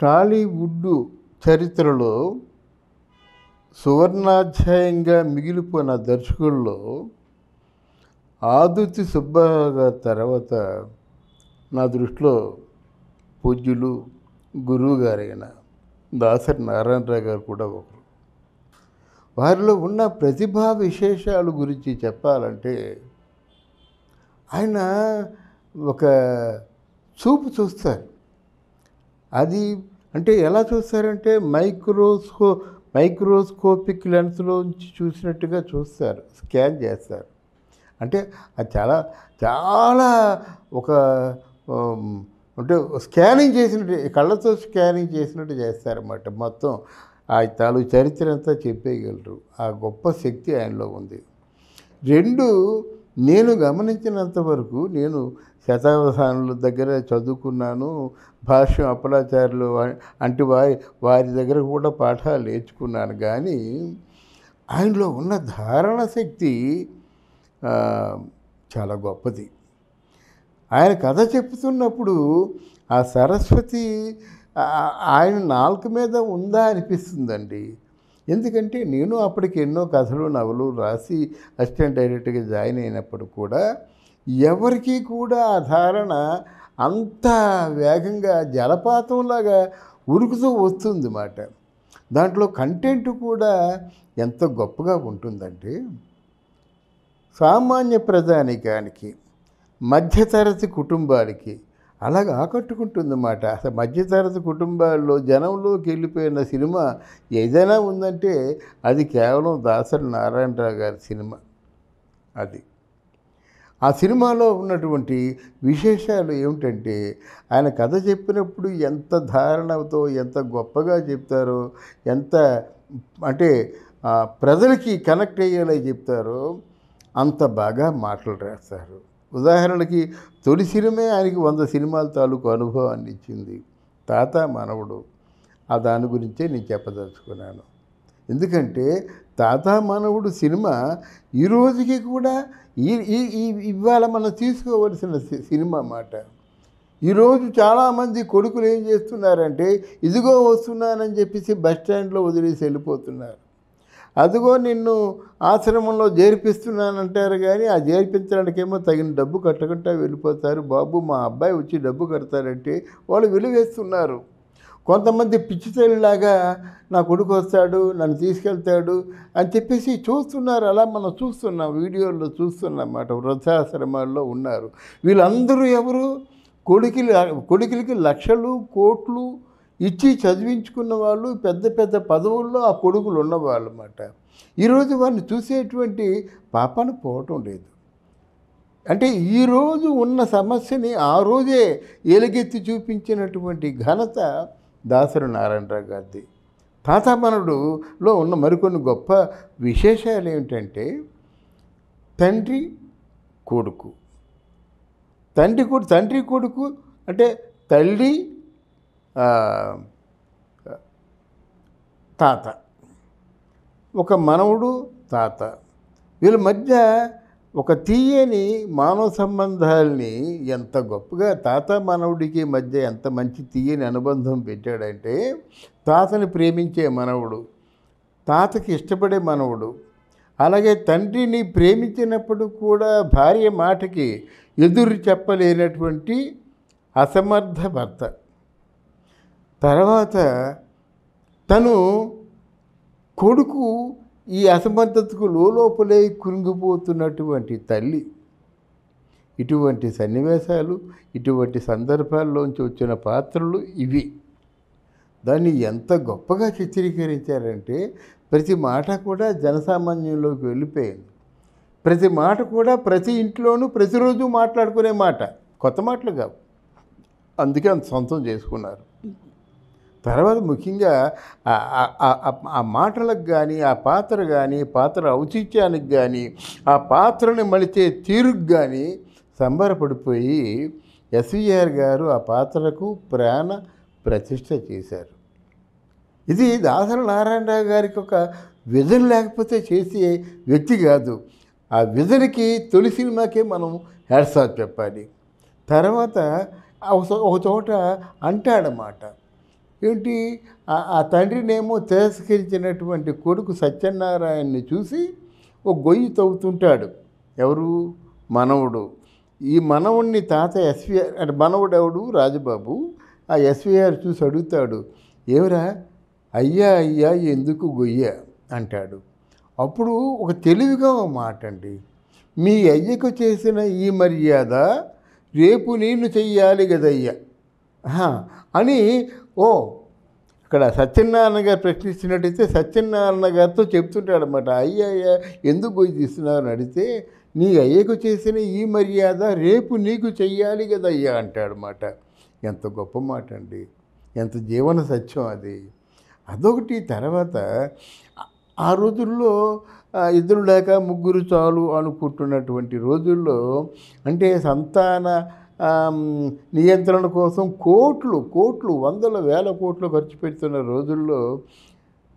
టాలీవుడ్ చరిత్రలో సువర్ణాధ్యాయంగా మిగిలిపోయిన దర్శకుల్లో ఆదుర్తి సుబ్బారావు గారి తర్వాత నా దృష్టిలో పూజ్యులు గురువు గారైన దాసరి నారాయణరావు గారు కూడా ఒకరు. వారిలో ఉన్న ప్రతిభా విశేషాల గురించి చెప్పాలంటే ఆయన ఒక చూపు చూస్తారు. అది అంటే ఎలా చూస్తారంటే మైక్రోస్కోపిక్ లెన్స్లోంచి చూసినట్టుగా చూస్తారు, స్కాన్ చేస్తారు. అంటే అది చాలా చాలా ఒక అంటే స్కానింగ్ చేసినట్టు, కళ్ళతో స్కానింగ్ చేసినట్టు చేస్తారన్నమాట. మొత్తం ఆ తాలూకు చరిత్ర అంతా చెప్పేయగలరు. ఆ గొప్ప శక్తి ఆయనలో ఉంది. రెండు, నేను గమనించినంత వరకు, నేను శతావధానుల దగ్గర చదువుకున్నాను, భాష్యం అప్పలాచార్యులు అంటే వారి దగ్గర కూడా పాఠాలు నేర్చుకున్నాను. కానీ ఆయనలో ఉన్న ధారణ శక్తి చాలా గొప్పది. ఆయన కథ చెప్తున్నప్పుడు ఆ సరస్వతి ఆయన నాలుక మీద ఉందా అనిపిస్తుందండి. ఎందుకంటే నేను అప్పటికి ఎన్నో కథలు నవలు రాసి అసిస్టెంట్ డైరెక్టర్గా జాయిన్ అయినప్పుడు కూడా ఎవరికీ కూడా ఆ ధారణ అంత వేగంగా జలపాతంలాగా ఉరుకుతూ వస్తుంది మాట. దాంట్లో కంటెంట్ కూడా ఎంత గొప్పగా ఉంటుందంటే, సామాన్య ప్రజానికానికి, మధ్యతరగతి కుటుంబానికి అలాగ ఆకట్టుకుంటుందన్నమాట. అసలు మధ్యతరగతి కుటుంబాల్లో జనంలోకి వెళ్ళిపోయిన సినిమా ఏదైనా ఉందంటే అది కేవలం దాసరి నారాయణరావు గారి సినిమా. అది ఆ సినిమాలో ఉన్నటువంటి విశేషాలు ఏమిటంటే, ఆయన కథ చెప్పినప్పుడు ఎంత ధారణతో ఎంత గొప్పగా చెప్తారో, ఎంత అంటే ప్రజలకి కనెక్ట్ అయ్యేలా చెప్తారో అంత బాగా మాటలు రాస్తారు. ఉదాహరణకి తొలి సినిమే ఆయనకి 100 సినిమాల తాలూకు అనుభవాన్ని ఇచ్చింది, తాత మనవడు. ఆ దాని గురించే నేను చెప్పదలుచుకున్నాను. ఎందుకంటే తాత మనవడు సినిమా ఈ రోజుకి కూడా ఇవాళ మనం తీసుకోవలసిన సినిమా మాట. ఈరోజు చాలామంది కొడుకులు ఏం చేస్తున్నారంటే, ఇదిగో వస్తున్నానని చెప్పేసి బస్ స్టాండ్లో వదిలేసి వెళ్ళిపోతున్నారు. అదిగో నిన్ను ఆశ్రమంలో చేర్పిస్తున్నానంటారు, కానీ ఆ చేర్పించడానికేమో తగిన డబ్బు కట్టకుండా వెళ్ళిపోతారు. బాబు మా అబ్బాయి వచ్చి డబ్బు కడతారంటే వాళ్ళు విలువేస్తున్నారు. కొంతమంది పిచ్చితల్లిలాగా నా కొడుకు వస్తాడు, నన్ను తీసుకెళ్తాడు అని చెప్పేసి చూస్తున్నారు. అలా మనం చూస్తున్నాం, వీడియోల్లో చూస్తున్నమాట. వృద్ధాశ్రమాల్లో ఉన్నారు. వీళ్ళందరూ ఎవరు? కొడుకులకి లక్షలు కోట్లు ఇచ్చి చదివించుకున్న వాళ్ళు, పెద్ద పెద్ద పదవుల్లో ఆ కొడుకులు ఉన్నవాళ్ళు అన్నమాట. ఈరోజు వాళ్ళని చూసేటువంటి పాపాను పోవటం లేదు. అంటే ఈరోజు ఉన్న సమస్యని ఆ రోజే ఎలుగెత్తి చూపించినటువంటి ఘనత దాసరి నారాయణరావు గారిది. తాతామనుడులో ఉన్న మరికొన్ని గొప్ప విశేషాలు ఏమిటంటే, తండ్రి కొడుకు అంటే తల్లి తాత, ఒక మనవుడు తాత, వీళ్ళ మధ్య ఒక తీయని మానవ సంబంధాలని ఎంత గొప్పగా తాత మనవుడికి మధ్య ఎంత మంచి తీయని అనుబంధం పెట్టాడంటే, తాతని ప్రేమించే మనవుడు, తాతకి ఇష్టపడే మనవుడు, అలాగే తండ్రిని ప్రేమించినప్పుడు కూడా భార్య మాటకి ఎదురు చెప్పలేనటువంటి అసమర్థ భర్త. తర్వాత తను కొడుకు ఈ అసమర్థతకు లోపలే కృంగిపోతున్నటువంటి తల్లి. ఇటువంటి సన్నివేశాలు, ఇటువంటి సందర్భాల్లోంచి వచ్చిన పాత్రలు ఇవి. దాన్ని ఎంత గొప్పగా చిత్రీకరించారంటే, ప్రతి మాట కూడా జనసామాన్యంలోకి వెళ్ళిపోయింది. ప్రతి మాట కూడా ప్రతి ఇంట్లోనూ ప్రతిరోజు మాట్లాడుకునే మాట, కొత్త మాటలు కావు. అందుకే అంత సొంతం చేసుకున్నారు. తర్వాత ముఖ్యంగా ఆ మాటలకు కానీ, ఆ పాత్ర కానీ, పాత్ర ఔచిత్యానికి కానీ, ఆ పాత్రని మలిచే తీరుకు కానీ సంబరపడిపోయి ఎస్వీఆర్ గారు ఆ పాత్రకు ప్రాణ ప్రతిష్ఠ చేశారు. ఇది దాసరి నారాయణరావు గారికి ఒక విజన్ లేకపోతే చేసే వ్యక్తి కాదు. ఆ విజన్కి తొలి సినిమాకే మనం హ్యాట్స్ ఆఫ్ చెప్పాలి. తర్వాత ఒక చోట అంటాడన్నమాట, ఏంటి ఆ తండ్రినేమో తిరస్కరించినటువంటి కొడుకు సత్యనారాయణని చూసి ఒక గొయ్యి తవ్వుతుంటాడు. ఎవరు? మనవడు. ఈ మనవడిని తాత ఎస్విఆర్ అంటే మనవడు ఎవడు? రాజబాబు. ఆ ఎస్విఆర్ చూసి అడుగుతాడు, ఏమిరా అయ్యా అయ్యా ఎందుకు గొయ్య అంటాడు. అప్పుడు ఒక తెలివిగా ఒక మాట అండి, మీ అయ్యకు చేసిన ఈ మర్యాద రేపు నేను చెయ్యాలి కదయ్యా అని. ఇక్కడ సత్యనారాయణ గారు ప్రశ్నిస్తున్నట్టయితే సత్యనారాయణ గారితో చెప్తుంటాడు అనమాట. అయ్యా అయ్యా ఎందుకు గొయ్యి తీస్తున్నారు అని అడిగితే, నీ అయ్యకు చేసిన ఈ మర్యాద రేపు నీకు చెయ్యాలి కదయ్యా అంటాడనమాట. ఎంత గొప్ప మాట అండి, ఎంత జీవన సత్యం అది. అదొకటి. తర్వాత ఆ రోజుల్లో ఇద్దరు లేక ముగ్గురు చాలు అనుకుంటున్నటువంటి రోజుల్లో, అంటే సంతాన నియంత్రణ కోసం కోట్లు వందల వేల కోట్లు ఖర్చు పెడుతున్న రోజుల్లో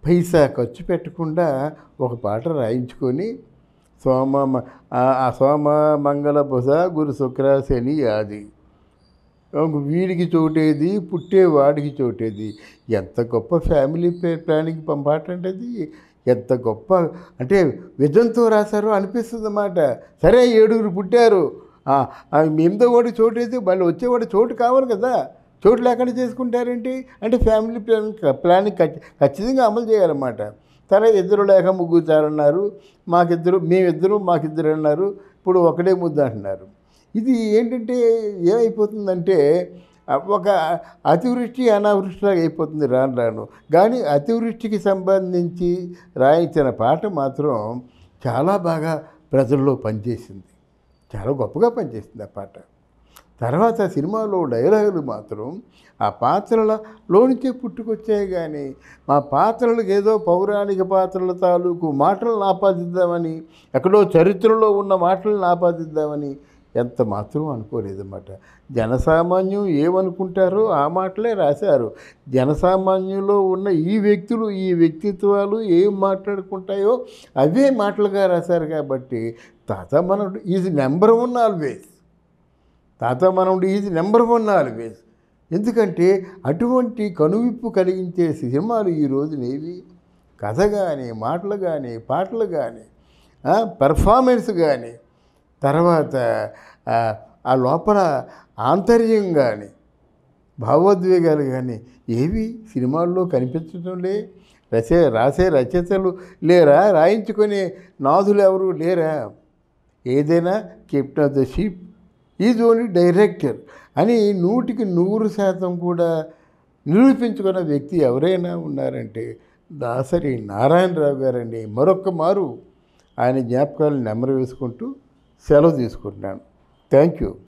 పైసా ఖర్చు పెట్టకుండా ఒక పాట రాయించుకొని సోమ మంగళ బుధ గురు శుక్ర శని ఆది, వీడికి చోటేది పుట్టేవాడికి చోటేది. ఎంత గొప్ప ఫ్యామిలీ ప్లానింగ్ పాట అంటే అది. ఎంత గొప్ప అంటే విజన్తో రాశారో అనిపిస్తుంది అన్నమాట. సరే 7 పుట్టారు, ఎనిమిదో వాడి చోటేది, మళ్ళీ వచ్చేవాడు చోటు కావాలి కదా, చోటు లేకుండా చేసుకుంటారేంటి అంటే ఫ్యామిలీ ప్లానింగ్ ఖచ్చితంగా అమలు చేయాలన్నమాట. సరే 2 లేక 3 చాలన్నారు, మాకిద్దరు అన్నారు, ఇప్పుడు ఒకటే ముద్ద అంటున్నారు. ఇది ఏంటంటే ఏమైపోతుందంటే ఒక అతివృష్టి అనావృష్టిలాగా అయిపోతుంది రాను. కానీ అతివృష్టికి సంబంధించి రాయించిన పాట మాత్రం చాలా బాగా ప్రజల్లో పనిచేసింది, చాలా గొప్పగా పనిచేసింది ఆ పాట. తర్వాత సినిమాలో డైలాగులు మాత్రం ఆ పాత్రలలో నుంచే పుట్టుకొచ్చాయి. కానీ మా పాత్రలకు ఏదో పౌరాణిక పాత్రల తాలూకు మాటలను ఆపాదిద్దామని, ఎక్కడో చరిత్రలో ఉన్న మాటలను ఆపాదిద్దామని ఎంత మాత్రం అనుకోలేదన్నమాట. జనసామాన్యం ఏమనుకుంటారో ఆ మాటలే రాశారు. జనసామాన్యంలో ఉన్న ఈ వ్యక్తులు, ఈ వ్యక్తిత్వాలు ఏం మాట్లాడుకుంటాయో అవే మాటలుగా రాశారు. కాబట్టి తాత మనవుడు ఈజ్ నెంబర్ 1 ఆల్వేస్. తాత మనవుడు ఈజ్ నెంబర్ 1 ఆల్వేస్. ఎందుకంటే అటువంటి కనువిప్పు కలిగించే సినిమాలు ఈ రోజునేవి. కథ కానీ, మాటలు కానీ, పాటలు కానీ, పెర్ఫార్మెన్స్ కానీ, తర్వాత ఆ లోపల ఆంతర్యం కానీ, భావోద్వేగాలు కానీ ఏవి సినిమాల్లో కనిపించడంలే. రాసే రచయితలు లేరా? రాయించుకునే నాదులు ఎవరు లేరా? ఏదైనా captain of the ship is only director అని 100% కూడా నిరూపించుకున్న వ్యక్తి ఎవరైనా ఉన్నారంటే దాసరి నారాయణరావు గారండి. మరొక్క మారు ఆయన జ్ఞాపకాలను నెమరు వేసుకుంటూ సెలవు తీసుకుంటున్నాను. Thank you.